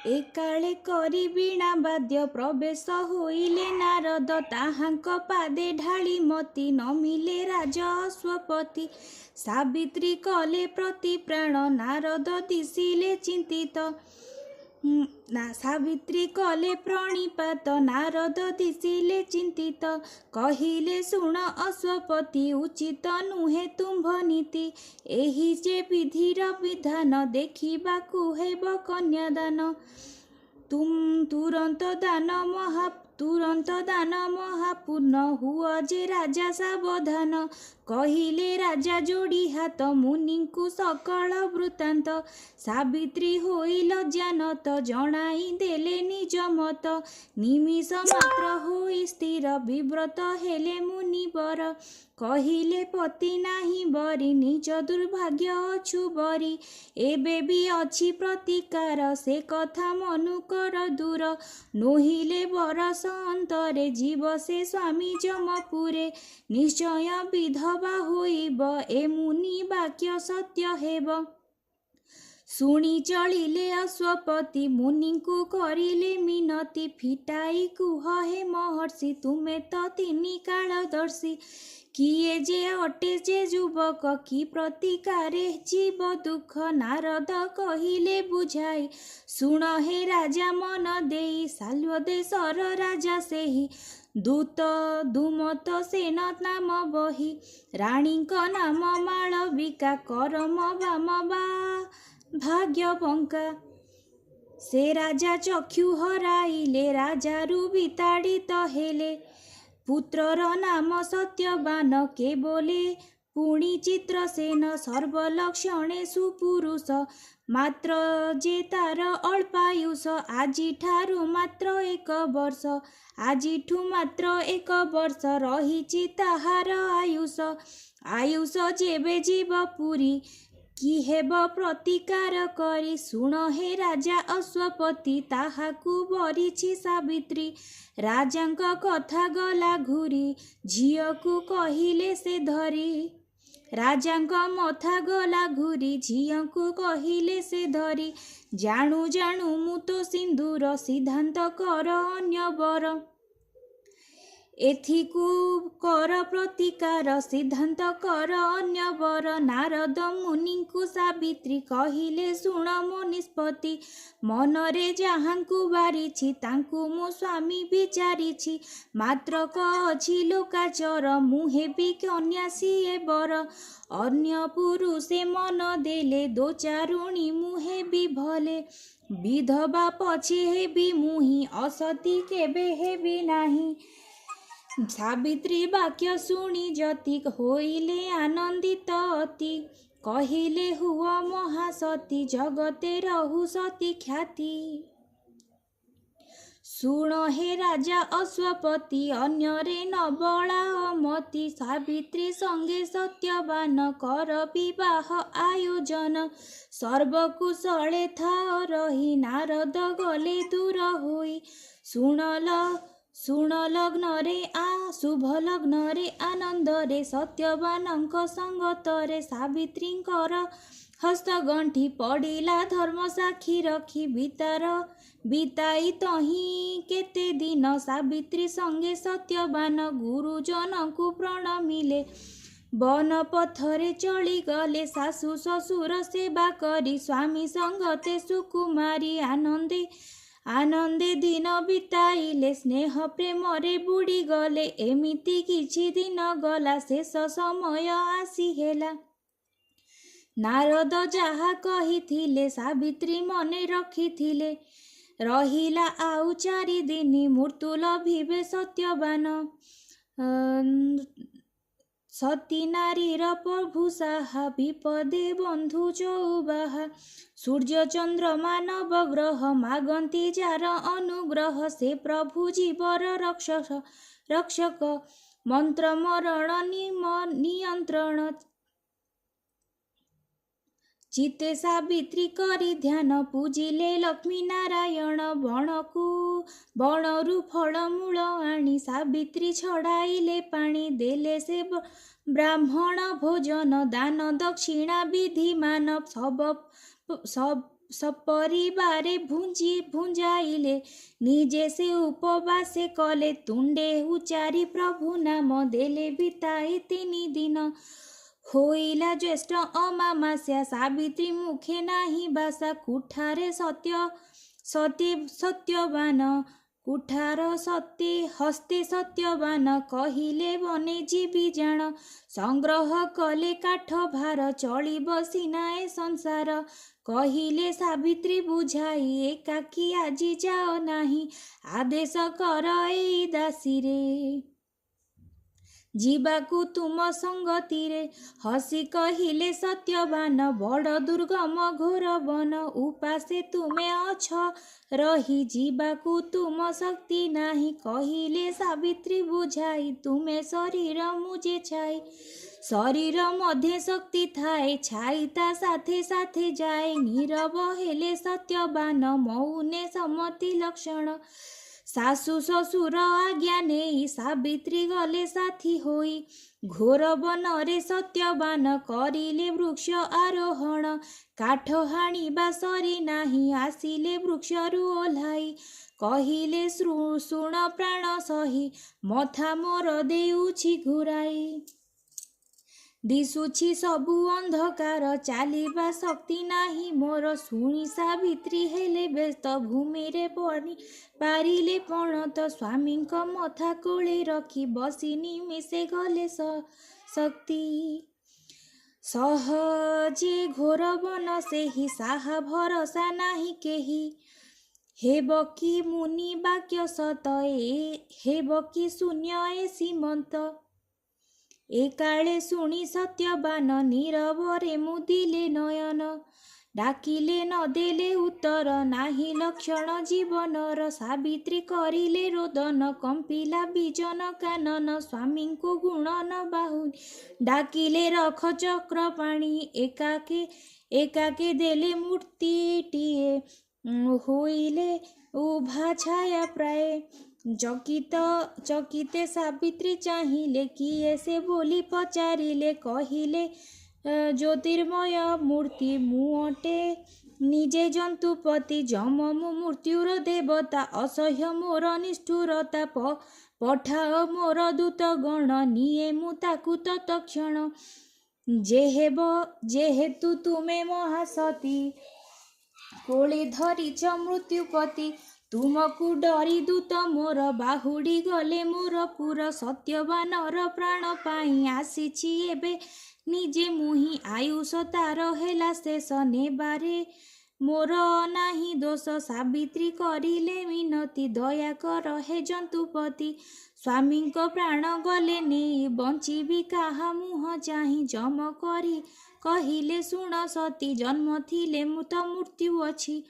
एकाळे करी वीणा बाद्य प्रवेश होइले नारद ताहांक पादे ढाଳି मती नमिले राजा अश्वपति सावित्री कले प्रति प्राण नारद दिशिले चिंतित सावित्री कले प्रणिपात नारद दिशिले चिंतित कहिले शुण अश्वपति उचित नुहे तुम्भ नीति एही जे विधिर विधान देखिबाकु हेब कन्यादान तुरंत दान महापूर्ण हुआ जे राजा सावधान कहिले राजा जोड़ी हाथ मुनिंकु सकल वृत्तांत सावित्री होई लज्जानत जणाई देले निज मत निमिष मात्र होई स्थिर विव्रत हेले मुनिवर कहिले पति नाही बरी निज दुर्भाग्य अछु बरी एबे भी अछि प्रतिकार से कथा मनुकर दूर नोहिले बरस अंतरे जीव से स्वामी जमपुरे निश्चय विधवा होइब ए मुनि वाक्य सत्य हेब शुणी चलिले अश्वपति मुनिंकु करिले मिनती फिटाई कुह हे महर्षि तुमे तो तिनि कालदर्शी किए जे अटे जे युवक कि प्रतिकारे जीव दुख नारद कहिले बुझाई शुण हे राजा मन देई साल्व देशर राजा सेही दूत दुमत सेन नाम बही राणीक नाम माळविका करम बाम बा भाग्य बंका से राजा चक्षु हराइले राजारु विताड़ित हेले पुत्रर नाम सत्यवान के बोले पुणी चित्रसेन सर्वलक्षणे सुपुरुष मात्र जे तार अल्पायुष आजिठारु मात्र एक वर्ष आजिठु मात्र एक वर्ष रहिछि ताहार आयुष आयुष जेबे जीव पुरी कि हेब प्रतिकार करी शुण हे राजा अश्वपति ताहाकु बरिछि सावित्री राजांक कथा गला घुरी झियकु कहिले से धरी राजांक मथा गला घुरी झियकु कहिले से धरी जाणु जाणु मु तो सिंधुर सिद्धांत कर अन्य बर एथिकु कर प्रतिकार सिद्धांत कर अन्य वर नारद मुनिंकु सावित्री कहिले शुण मो निष्पत्ति मनरे जहाँकु बारिछि तांकु मो स्वामी विचारिछि मात्र क अछि लोकाचर मु हेबि कन्या सिए बर अन्य पुरुषे मन देले दो चारुणी मु हेबि भले विधवा पछि हेबि मुहि असती केबे हेबि नाही सावित्री वाक्य शुणी जति होइले आनंदित अति कहिले हुआ महासती जगते रहु सती ख्याति शुण हे राजा अश्वपति अन्यरे न बला मति सावित्री संगे सत्यवान कर विवाह आयोजन सर्वकुशले था रही नारद गले दूर होई शुण लग्न शुभ लग्न रे आनंद रे सत्यवानंक संगतरे सावित्रींकर हस्तगंठी पड़िला धर्म साक्षी रखी बिताई तही केते दिन सावित्री संगे सत्यवान गुरुजन को प्रणमिले वन पथरे चली गले सासु ससुर सेवा करी स्वामी संगते सुकुमारी आनंदे दिन बिताइले स्नेह प्रेम रे बुड़ी गले एमिति किछि दिन गला शेष समय आसी हेला नारद जहा कहिथिले सावित्री मने रखिथिले रहिला आउ 4 दिन मृत्यु लभिबे सत्यवान सती नारीर प्रभु साहा विपदे बंधु चौबाहा सूर्य चंद्र मानव ग्रह मागंती जार अनुग्रह से प्रभु जीवर रक्षक मंत्र मरण नियंत्रण चिते सावित्री करी ध्यान पूजिले लक्ष्मी नारायण बणरु फलमूल आनी सावित्री छड़ाइले पानी देले से ब्राह्मण भोजन दान दक्षिणा विधि मान सब सपरिवारे भुंजाइले निजे से उपवासे कले तुंडे उचारी प्रभु नाम देले बिताए 3 दिन होइला ज्येष्ठ अमावास्या सावित्री मुखे नाही बासा कुठारे सत्यवान कुठार सत्य हस्ते सत्यवान कहिले बने जीवी जान संग्रह कले काठ भार चलिब सिनाए संसार कहिले सावित्री बुझाई एकाकी आजी जाओ नाही आदेश कर एई दासीरे जीवाकू तुम संगतिरे हसी कहिले सत्यवान बड़ दुर्गम घोर वन उपासे तुमे अछ रही जीवाकू तुम शक्ति नाही कहिले सावित्री बुझाई तुमे शरीर मुझे छाई शरीर मध्य शक्ति थाए छाई ता साथे साथे जाए नीरव हेले सत्यवान मौने सम्मति लक्षण सासु ससुर आज्ञा नेई सावित्री गले साथी होई घोर बनरे सत्यवान करिले वृक्ष आरोहण काठ हाणिबा सरी नाही आसिले वृक्षरु ओह्लाई कहिले शुण प्राण सही मथा मोर देउछि घुराई दिशुछि सबु अंधकार चालिबा शक्ति नाही मोर शुणी सावित्री हेले व्यस्त भूमिरे पड़ी पारिले पणत स्वामींक मथा कोळे रखी बसी निमिषे गले शक्ति सहजे घोर बन सेहि साहा भरसा नाही केही हेब कि मुनि वाक्य सत हेब कि शून्य ए सीमंत एकाळे शुणी सत्यवान नीरवरे मुदिले नयन डाकिले न देले उत्तर नाही लक्षण जीवनर सावित्री करिले रोदन कंपिला विजन कानन स्वामींकु गुणन बाहुनी डाकिले रख चक्र पाणी एकाके देले मूर्तिटिए होइले उभा छाया प्राय चकिते सावित्री चाहिले किए से बोली पचारिले कहिले ज्योतिर्मय मूर्ति मुअटे निजे जंतुपति जम मु मृत्युर देवता असह्य मोर निष्ठुरता पठाओ मोर दूत गण निये मु ताकु तत्क्षण जेहेतु तुमे महासती कोळे धरिच मृत्युपति तुमकु डरी दूत मोर बाहुडी गले मोर पुर सत्यवानर प्राण पाई आसीछि एबे निजे मुहि आयुष तार हेला शेष नेबारे मोर नाही दोष सावित्री करिले मिनती दया कर हे जंतुपति स्वामींक प्राण गले नेई बंचिबी काहा मुह चाहि जम करी कहिले शुण सती जन्म थिले मृत मृत्यु अछि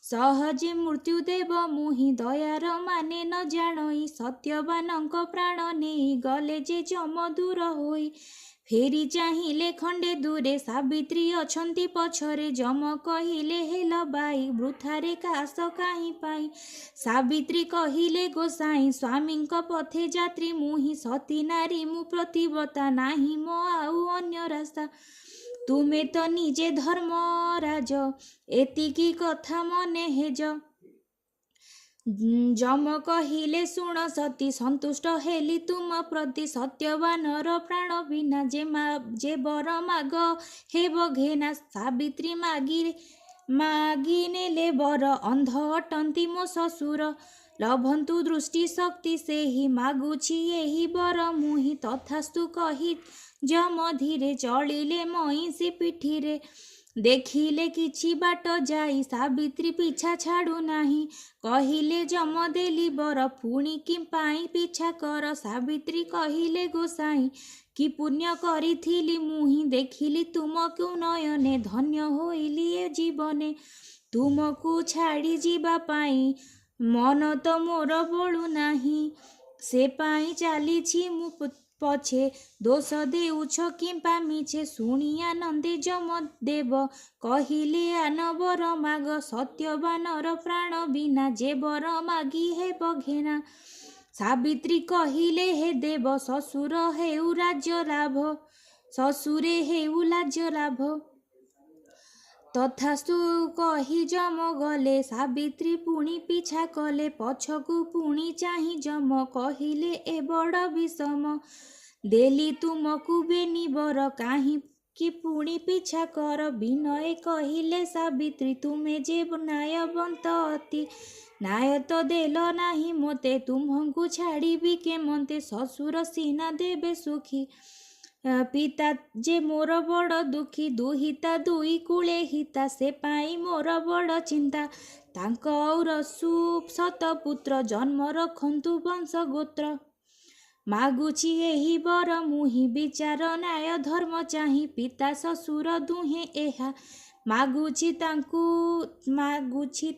सहजे मृत्यु देव मुहि दयार माने न जाणई सत्यवानंक प्राण नेई गले जे जम दूर होई फेरी चाहिले खंडे दूरे सावित्री अछंती पछरे जम कहिले हेल बाई वृथारे कास काहि पाई सावित्री कहिले गोसाई स्वामींक पथे जात्री मुहि सती नारी मु प्रतिव्रता नाही मो आउ अन्य रास्ता तुमे तो निजे धर्मराज एतिकी कथा मने हेज जम कहिले शुण सती संतुष्ट हेली तुम प्रति सत्यवानर प्राण बिना जे बर माग हेब घेना सावित्री मागी नेले बर अंध अटंती मो ससुर लभंतु दृष्टि शक्ति से ही मागुछि एही बर मुहि तथास्तु कही जम धीरे चलिले मईसी पिठीरे देखिले किछि बाट जाई सावित्री पिछा छाड़ू नाही कहिले जम देली बर पुणी कि पाई पिछा कर सावित्री कहिले गोसाई कि पुण्य करिथिली मुहि देखिली तुमकु नयने धन्य होइली ए जीवने तुमकु छाड़ी जीवा पाई मन तो मोर बळु नाही से पाई चालिछि मु पछे दोष देउछ किंपा मिछे शुणी आनंदे जम देव कहिले आन बर माग सत्यवानर प्राण बिना जे बर मागी हेब घेना सावित्री कहिले हे देव ससुर हेउ राज्य लाभ ससुरे हेउ राज्य लाभ ତଥାସ୍ତୁ କହି ଯମ ଗଲେ। ସାବିତ୍ରୀ ପୁଣି ପିଛା କଲେ। ପଛକୁ ପୁଣି ଚାହିଁ ଯମ କହିଲେ ଏ ବଡ଼ ବିଷମ। ଦେଲି ତୁମକୁ ବେନିବର କାହିଁକି ପୁଣି ପିଛା କର। ବିନୟେ କହିଲେ ସାବିତ୍ରୀ ତୁମେ ଯେ ନ୍ୟାୟବନ୍ତ ଅତି। ନ୍ୟାୟ ତ ଦେଲ ନାହିଁ ମୋତେ ତୁମ୍ଭଙ୍କୁ ଛାଡ଼ିବି କେମନ୍ତେ। ଶ୍ୱଶୁର ସିନା ଦେବେ ସୁଖୀ ପିତା ଯେ ମୋର ବଡ଼ ଦୁଃଖୀ। ଦୁହିତା ଦୁଇ କୂଳେ ହିତା ସେ ପାଇଁ ମୋର ବଡ଼ ଚିନ୍ତା। ତାଙ୍କ ଔରସୁ ଶତପୁତ୍ର ଜନ୍ମ ରଖନ୍ତୁ ବଂଶ ଗୋତ୍ର। ମାଗୁଛି ଏହି ବର ମୁହିଁ ବିଚାର ନ୍ୟାୟ ଧର୍ମ ଚାହିଁ। ପିତା ଶ୍ୱଶୁର ଦୁହେଁ ଏହା ମାଗୁଛି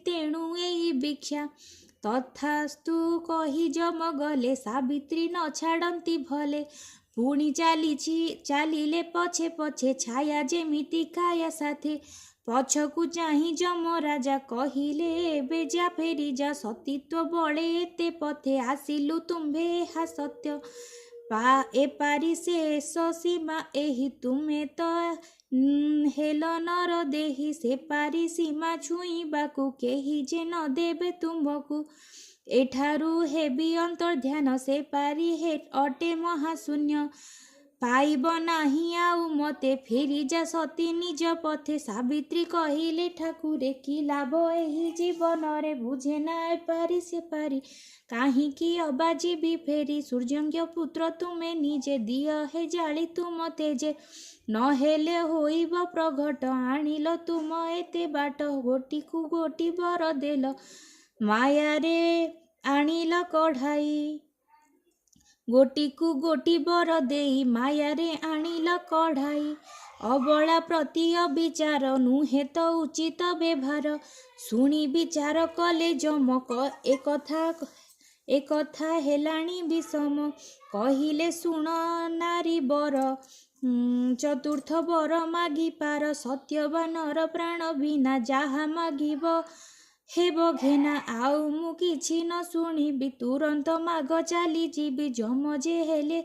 ତେଣୁ ଏହି ଭିକ୍ଷା। ତଥାସ୍ତୁ କହି ଯମ ଗଲେ। ସାବିତ୍ରୀ ନ ଛାଡ଼ନ୍ତି ଭଲେ। ପୁଣି ଚାଲିଲେ ପଛେ ପଛେ ଛାୟା ଯେମିତି କାୟା ସାଥେ। ପଛକୁ ଚାହିଁ ଯମ ରାଜା କହିଲେ ଏବେ ଯା ଫେରି ଯା। ସତୀତ୍ୱ ବଳେ ଏତେ ପଥେ ଆସିଲୁ ତୁମ୍ଭେ ଏହା ସତ୍ୟ। ଏପାରି ଶେଷ ସୀମା ଏହି ତୁମେ ତ ହେଲ ନର ଦେହି। ସେପାରି ସୀମା ଛୁଇଁବାକୁ କେହି ଯେ ନ ଦେବେ ତୁମ୍ଭକୁ। ଏଠାରୁ ହେବି ଅନ୍ତର୍ଧ୍ୟାନ ସେପାରି ଅଟେ ମହାଶୂନ୍ୟ। ପାଇବ ନାହିଁ ଆଉ ମତେ ଫେରିଯା ସତୀ ନିଜ ପଥେ। ସାବିତ୍ରୀ କହିଲେ ଠାକୁରେ କି ଲାଭ ଏହି ଜୀବନରେ। ବୁଝେନା ଏପାରି ସେପାରି କାହିଁକି ଅବା ଯିବି ଫେରି। ସୂର୍ଯ୍ୟଙ୍କ ପୁତ୍ର ତୁମେ ନିଜେ ଦିଅ ହେ ଜାଳି ତୁମ ତେଜେ। ନହେଲେ ହୋଇବ ପ୍ରଘଟ ଆଣିଲ ତୁମ ଏତେ ବାଟ। ଗୋଟିକୁ ଗୋଟି ବର ଦେଲ ମାୟାରେ ଆଣିଲ କଢ଼ାଇ। ଗୋଟିକୁ ଗୋଟି ବର ଦେଇ ମାୟାରେ ଆଣିଲ କଢ଼ାଇ। ଅବଳା ପ୍ରତି ଅବିଚାର ନୁହେଁ ତ ଉଚିତ ବ୍ୟବହାର। ଶୁଣି ବିଚାର କଲେ ଯମ ଏକଥା ହେଲାଣି ବିଷମ। କହିଲେ ଶୁଣ ନାରୀ ବର ଚତୁର୍ଥ ବର ମାଗିପାର। ସତ୍ୟବାନର ପ୍ରାଣ ବିନା ଯାହା ମାଗିବ ହେବ ଘେନା। ଆଉ ମୁଁ କିଛି ନ ଶୁଣିବି ତୁରନ୍ତ ମାଗ ଚାଲିଯିବି। ଯମ ଯେ ହେଲେ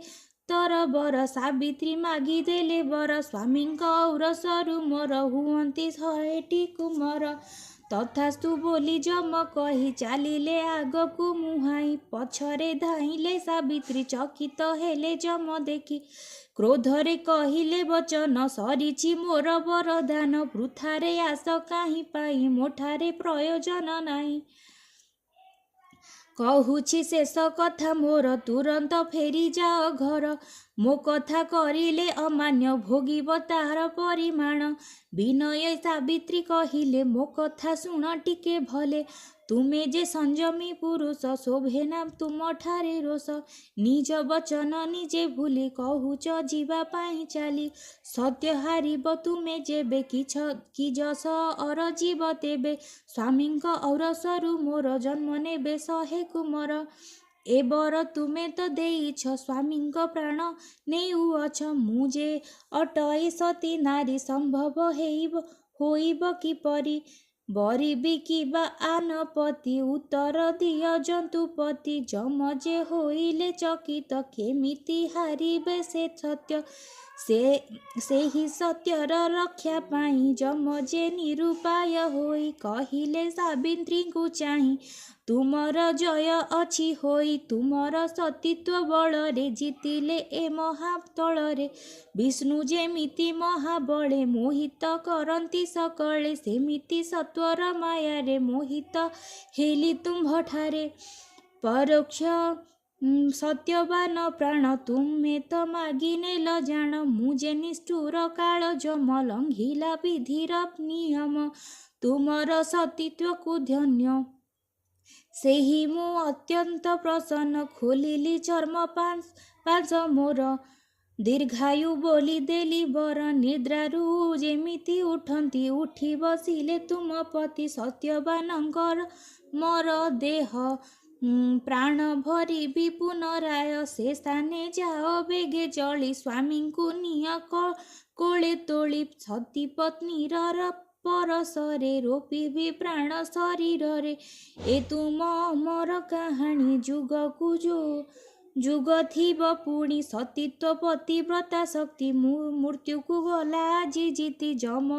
ତରବର ସାବିତ୍ରୀ ମାଗିଦେଲେ ବର। ସ୍ୱାମୀଙ୍କ ଔରସରୁ ମୋର ହୁଅନ୍ତି 100ଟି କୁମର। ତଥାସ୍ତୁ ବୋଲି ଯମ କହି ଚାଲିଲେ ଆଗକୁ ମୁହାଁଇ। ପଛରେ ଧାଇଁଲେ ସାବିତ୍ରୀ ଚକିତ ହେଲେ ଯମ ଦେଖି। କ୍ରୋଧରେ କହିଲେ ବଚନ ସରିଛି ମୋର ବରଦାନ। ବୃଥାରେ ଆସ କାହିଁ ପାଇଁ ମୋଠାରେ ପ୍ରୟୋଜନ ନାହିଁ। କହୁଛି ଶେଷ କଥା ମୋର ତୁରନ୍ତ ଫେରିଯାଅ ଘର। ମୋ କଥା କରିଲେ ଅମାନ୍ୟ ଭୋଗିବ ତାହାର ପରିମାଣ। ବିନୟେ ସାବିତ୍ରୀ କହିଲେ ମୋ କଥା ଶୁଣ ଟିକେ ଭଲେ। ତୁମେ ଯେ ସଂଯମୀ ପୁରୁଷ ଶୋଭେନା ତୁମଠାରେ ରୋଷ। ନିଜ ବଚନ ନିଜେ ଭୁଲି କହୁଛ ଯିବା ପାଇଁ ଚାଲି। ସତ୍ୟ ହାରିବ ତୁମେ ଯେବେ କି ଯଶ ଅରଜିବ ତେବେ। ସ୍ୱାମୀଙ୍କ ଔରସରୁ ମୋର ଜନ୍ମ ନେବେ 100 କୁମର। ଏ ବର ତୁମେ ତ ଦେଇଛ ସ୍ୱାମୀଙ୍କ ପ୍ରାଣ ନେଉଅଛ। ମୁଁ ଯେ ଅଟଇ ସତୀ ନାରୀ ସମ୍ଭବ ହୋଇବ କିପରି। ବରିବି କିବା ଆନପତି ଉତ୍ତର ଦିଅ ଜନ୍ତୁପତି। ଯମ ଯେ ହୋଇଲେ ଚକିତ କେମିତି ହାରିବେ ସେ ସତ୍ୟ। ସେହି ସତ୍ୟର ରକ୍ଷା ପାଇଁ ଯମ ଯେ ନିରୁପାୟ ହୋଇ କହିଲେ ସାବିତ୍ରୀଙ୍କୁ ଚାହିଁ ତୁମର ଜୟ ଅଛି ହୋଇ। ତୁମର ସତୀତ୍ୱ ବଳରେ ଜିତିଲେ ଏ ମହାତଳରେ। ବିଷ୍ଣୁ ଯେମିତି ମହାବଳେ ମୋହିତ କରନ୍ତି ସକଳେ। ସେମିତି ସତ୍ୱର ମାୟାରେ ମୋହିତ ହେଲି ତୁମ୍ଭଠାରେ। ପରୋକ୍ଷ ସତ୍ୟବାନ ପ୍ରାଣ ତୁମେ ତ ମାଗିନେଲ ଜାଣ। ମୁଁ ଯେ ନିଷ୍ଠୁର କାଳ ଯମ ଲଙ୍ଘିଲା ବିଧିର ନିୟମ। ତୁମର ସତୀତ୍ୱକୁ ଧନ୍ୟ ସେହି ମୁଁ ଅତ୍ୟନ୍ତ ପ୍ରସନ୍ନ। ଖୋଲିଲି ଚର୍ମ ପାଶ ମୋର ଦୀର୍ଘାୟୁ ବୋଲି ଦେଲି ବର। ନିଦ୍ରାରୁ ଯେମିତି ଉଠନ୍ତି ଉଠି ବସିଲେ ତୁମ ପତି। ସତ୍ୟବାନଙ୍କର ମୋର ଦେହ ପ୍ରାଣ ଭରିବି ପୁନରାୟ। ସେ ସ୍ଥାନେ ଯାଅ ବେଗେ ଚଳି ସ୍ୱାମୀଙ୍କୁ ନିଅ କୋଳେ ତୋଳି। ସତୀ ପତ୍ନୀର ପରଶରେ ରୋପିବି ପ୍ରାଣ ଶରୀରରେ। ଏ ତୁମ ଅମର କାହାଣୀ ଯୁଗକୁ ଯୁଗ ଥିବ ପୁଣି। ସତୀତ୍ୱ ପତିବ୍ରତା ଶକ୍ତି ମୃତ୍ୟୁକୁ ଗଲା ଆଜି ଜିତି। ଯମ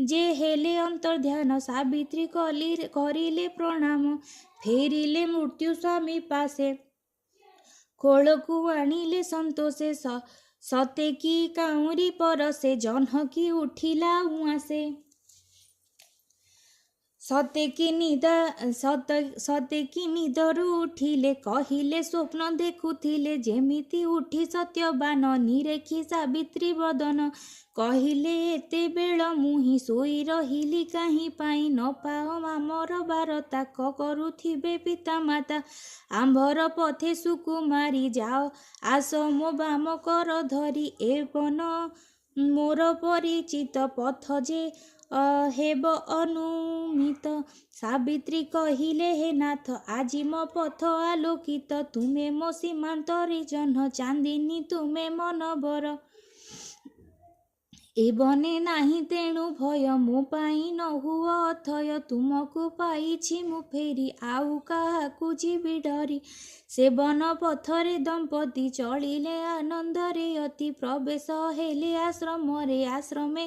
ଯେ ହେଲେ ଅନ୍ତର୍ଧ୍ୟାନ ସାବିତ୍ରୀ କରିଲେ ପ୍ରଣାମ ଫେରିଲେ ମୃତ୍ୟୁ ସ୍ୱାମୀ ପାଶେ କୋଳକୁ ଆଣିଲେ ସନ୍ତୋଷେ ସତେ କି କାଉଁରୀ ପରସେ ଜହ୍ନକି ଉଠିଲା ଉଆଁସେ ସତେ କି ନିଦରୁ ଉଠିଲେ କହିଲେ ସ୍ୱପ୍ନ ଦେଖୁଥିଲେ ଯେମିତି ଉଠି ସତ୍ୟବାନ ନିରେଖି ସାବିତ୍ରୀ ବଦନ କହିଲେ ଏତେବେଳ ମୁହିଁ ଶୋଇ ରହିଲି କାହିଁ ପାଇଁ ନ ପାଅ ଆମର ବାରତା କରୁଥିବେ ପିତାମାତା ଆମ୍ଭର ପଥେ ସୁକୁମାରୀ ଯାଅ ଆସ ମୋ ବାମ କର ଧରି ଏ ବନ ମୋର ପରିଚିତ ପଥ ଯେ ହେବ ଅନୁମିତ ସାବିତ୍ରୀ କହିଲେ ହେ ନାଥ ଆଜି ମୋ ପଥ ଆଲୋକିତ ତୁମେ ମୋ ସୀମାନ୍ତରେ ଜହ୍ନ ଚାନ୍ଦିନୀ ତୁମେ ମନବର ଏ ବନେ ନାହିଁ ତେଣୁ ଭୟ ମୋ ପାଇଁ ନ ହୁଅ ଅଥୟ ତୁମକୁ ପାଇଛି ମୁଁ ଫେରି ଆଉ କାହାକୁ ଯିବି ଡରି ସେ ବନ ପଥରେ ଦମ୍ପତି ଚଳିଲେ ଆନନ୍ଦରେ ଅତି ପ୍ରବେଶ ହେଲେ ଆଶ୍ରମେ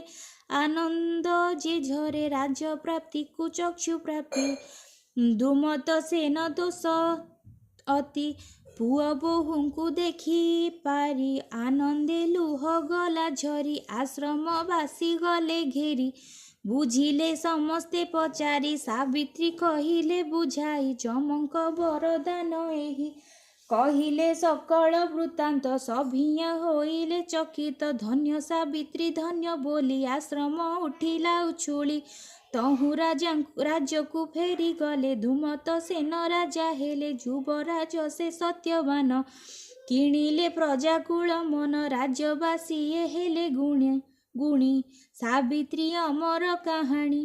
ଆନନ୍ଦ ଯେ ଝରେ ରାଜ୍ୟ ପ୍ରାପ୍ତିକୁ ଚକ୍ଷୁ ପ୍ରାପ୍ତି ଦୁମତ ସେନ ଦୋଷ ଅତି ପୁଅ ବୋହୂଙ୍କୁ ଦେଖି ପାରି ଆନନ୍ଦେ ଲୁହ ଗଲା ଝରି ଆଶ୍ରମବାସୀ ଗଲେ ଘେରି ବୁଝିଲେ ସମସ୍ତେ ପଚାରି ସାବିତ୍ରୀ କହିଲେ ବୁଝାଇ ଯମଙ୍କ ବରଦାନ ଏହି କହିଲେ ସକଳ ବୃତ୍ତାନ୍ତ ସଭିଆ ହୋଇଲେ ଚକିତ ଧନ୍ୟ ସାବିତ୍ରୀ ଧନ୍ୟ ବୋଲି ଆଶ୍ରମ ଉଠିଲା ଉଛୁଳି ତହୁଁ ରାଜ୍ୟକୁ ଫେରି ଗଲେ ଧୂମତ ସେନ ରାଜା ହେଲେ ଯୁବରାଜ ସେ ସତ୍ୟବାନ କିଣିଲେ ପ୍ରଜାକୁଳ ମନ ରାଜ୍ୟବାସୀ ହେଲେ ଗୁଣୀ ସାବିତ୍ରୀ ଅମର କାହାଣୀ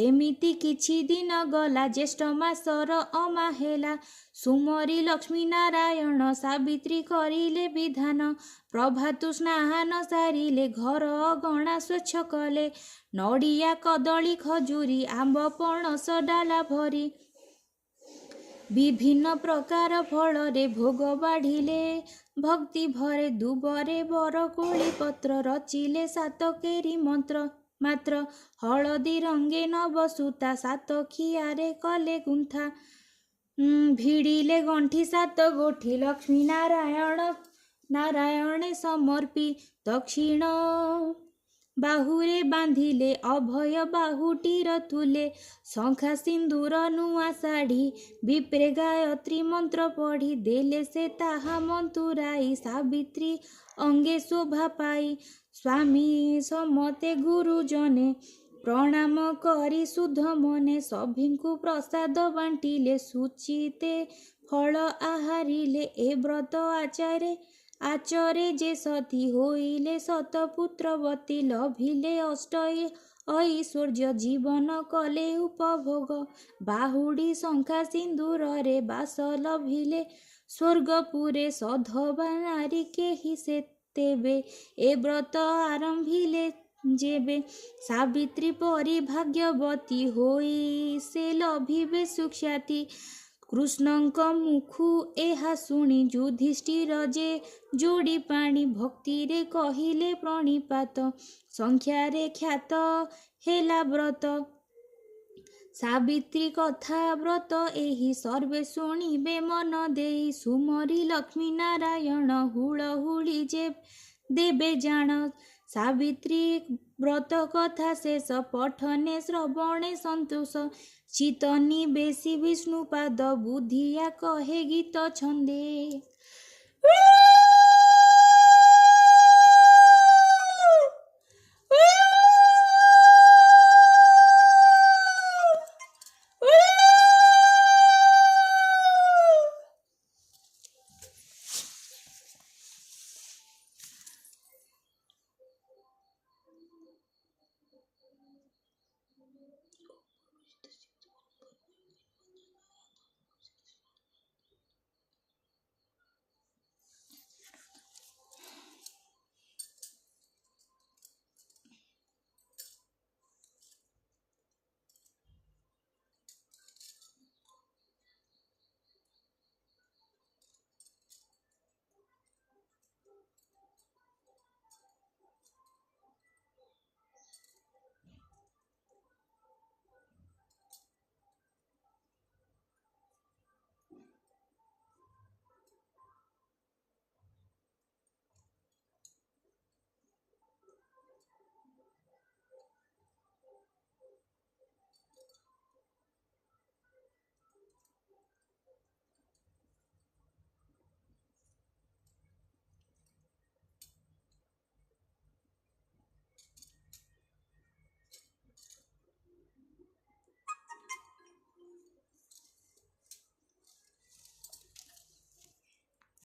ଏମିତି କିଛି ଦିନ ଗଲା ଜ୍ୟେଷ୍ଠ ମାସର ଅମା ହେଲା ସୁମରି ଲକ୍ଷ୍ମୀ ନାରାୟଣ ସାବିତ୍ରୀ କରିଲେ ବିଧାନ ପ୍ରଭାତୁ ସ୍ନାନ ସାରିଲେ ଘର ଅଗଣା ସ୍ୱଚ୍ଛ କଲେ ନଡ଼ିଆ କଦଳୀ ଖଜୁରୀ ଆମ୍ବ ପଣସ ଡାଲା ଭରି ବିଭିନ୍ନ ପ୍ରକାର ଫଳରେ ଭୋଗ ବାଢ଼ିଲେ ଭକ୍ତି ଭରେ ଦୁବରେ ବରକୋଳି ପତ୍ର ରଚିଲେ ସାତକେରି ମନ୍ତ୍ର ମାତ୍ର ହଳଦୀ ରଙ୍ଗେ ନବସୂତା ସାତ ଖିଆରେ କଲେ ଗୁନ୍ଥା ଭିଡ଼ିଲେ ଗଣ୍ଠି ସାତ ଗୋଠି ଲକ୍ଷ୍ମୀ ନାରାୟଣେ ସମର୍ପି ଦକ୍ଷିଣ ବାହୁରେ ବାନ୍ଧିଲେ ଅଭୟ ବାହୁଟିର ତୁଲେ ଶଙ୍ଖା ସିନ୍ଦୁର ନୂଆ ଶାଢ଼ୀ ବିପ୍ରେ ଗାୟତ୍ରୀ ମନ୍ତ୍ର ପଢ଼ି ଦେଲେ ସେ ତାହା ମନ୍ତୁରାଇ ସାବିତ୍ରୀ ଅଙ୍ଗେ ଶୋଭା ପାଇ ସ୍ୱାମୀ ସମତେ ଗୁରୁଜନେ ପ୍ରଣାମ କରି ଶୁଦ୍ଧ ମନେ ସଭିଙ୍କୁ ପ୍ରସାଦ ବାଣ୍ଟିଲେ ସୁଚିତେ ଫଳ ଆହାରିଲେ ଏ ବ୍ରତ ଆଚରେ ଯେ ସତୀ ହୋଇଲେ ଶତପୁତ୍ରବତୀ ଲଭିଲେ ଅଷ୍ଟ ଐଶ୍ୱର୍ଯ୍ୟ ଜୀବନ କଲେ ଉପଭୋଗ ବାହୁଡ଼ି ଶଙ୍ଖା ସିନ୍ଦୁରରେ ବାସ ଲଭିଲେ ସ୍ୱର୍ଗପୁରେ ସଧବା ନାରୀ କେହି ସେ ତେବେ ଏ ବ୍ରତ ଆରମ୍ଭିଲେ ଯେବେ ସାବିତ୍ରୀ ପରି ଭାଗ୍ୟବତୀ ହୋଇ ସେ ଲଭିବେ ସୁଖ୍ୟାତି କୃଷ୍ଣଙ୍କ ମୁଖୁ ଏହା ଶୁଣି ଯୁଧିଷ୍ଠିର ଯେ ଯୋଡ଼ି ପାଣି ଭକ୍ତିରେ କହିଲେ ପ୍ରଣିପାତ ସଂଖ୍ୟାରେ ଖ୍ୟାତ ହେଲା ବ୍ରତ ସାବିତ୍ରୀ କଥା ବ୍ରତ ଏହି ସର୍ବେ ଶୁଣିବେ ମନ ଦେଇ ସୁମରି ଲକ୍ଷ୍ମୀ ନାରାୟଣ ହୁଳହୁଳି ଯେ ଦେବେ ଜାଣ ସାବିତ୍ରୀ ବ୍ରତ କଥା ଶେଷ ପଠନେ ଶ୍ରବଣେ ସନ୍ତୋଷ ଚିତ ନିବେଶୀ ବିଷ୍ଣୁପାଦ ବୁଦ୍ଧିଆ କହେ ଗୀତ ଛନ୍ଦେ।